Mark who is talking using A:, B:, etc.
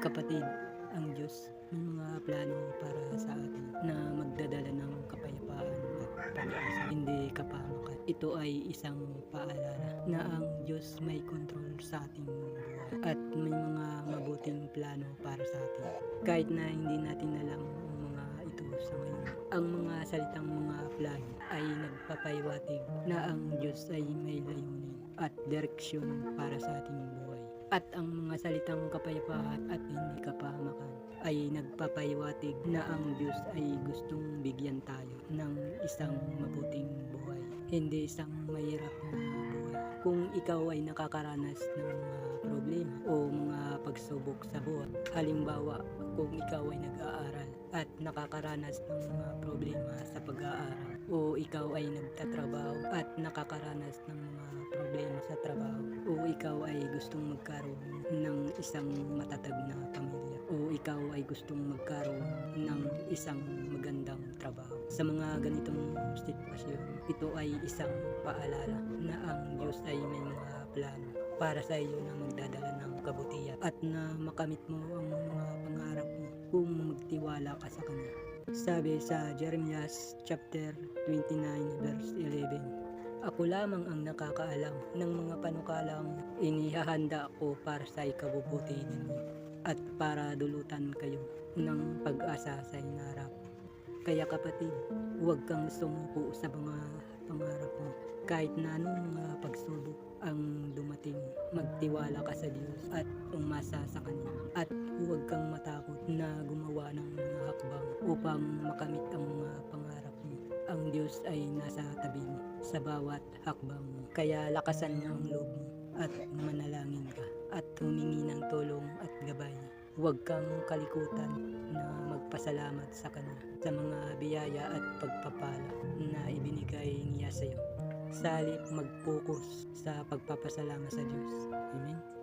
A: Kapatid, ang Diyos may mga plano para sa atin na magdadala ng kapayapaan at pag-asa, hindi kapahamakan. Ito ay isang paalala na ang Diyos may kontrol sa ating buhay at may mga mabuting plano para sa atin. Kahit na hindi natin alam ang mga ito sa ngayon, ang mga salitang mga plano ay nagpapaiwatig na ang Diyos ay may layunin at direksyon para sa ating buhay. At ang mga salitang kapayapaan at hindi kapahamakan ay nagpapaiwatig na ang Diyos ay gustong bigyan tayo ng isang mabuting buhay, hindi isang mahirap na buhay. Kung ikaw ay nakakaranas ng mga problema o mga pagsubok sa buhay, halimbawa kung ikaw ay nag-aaral at nakakaranas ng mga problema sa pag-aaral, o ikaw ay nagtatrabaho at nakakaranas ng mga problema sa trabaho, o ikaw ay gustong magkaroon ng isang matatag na pamilya, o ikaw ay gustong magkaroon ng isang magandang trabaho. Sa mga ganitong sitwasyon, ito ay isang paalala na ang Diyos ay may mga plano para sa iyo na magdadala ng kabutihan at na makamit mo ang mga pangarap mo kung magtiwala ka sa Kanya. Sabi sa Jeremiah chapter 29 verse 11, "Ako lamang ang nakakaalam ng mga panukalang inihahanda ko para sa ikabubuti ninyo at para dulutan kayo ng pag-asa sa hinarap." Kaya kapatid, huwag kang sumuko sa mga pangarap mo. Kahit na anong mga pagsubok ang dumating, magtiwala ka sa Diyos at umasa sa Kanya. At huwag kang matakot na gumawa ng mga hakbang upang makamit ang mga pangarap mo. Ang Diyos ay nasa tabi mo sa bawat hakbang mo. Kaya lakasan mo ang loob mo at manalangin ka at humingi ng tulong at gabay. Huwag kang kalikutan na magpasalamat sa Kanya sa mga biyaya at pagpapala na ibinigay niya sa iyo. Sa halip mag-focus sa pagpapasalamat sa Diyos. Amen.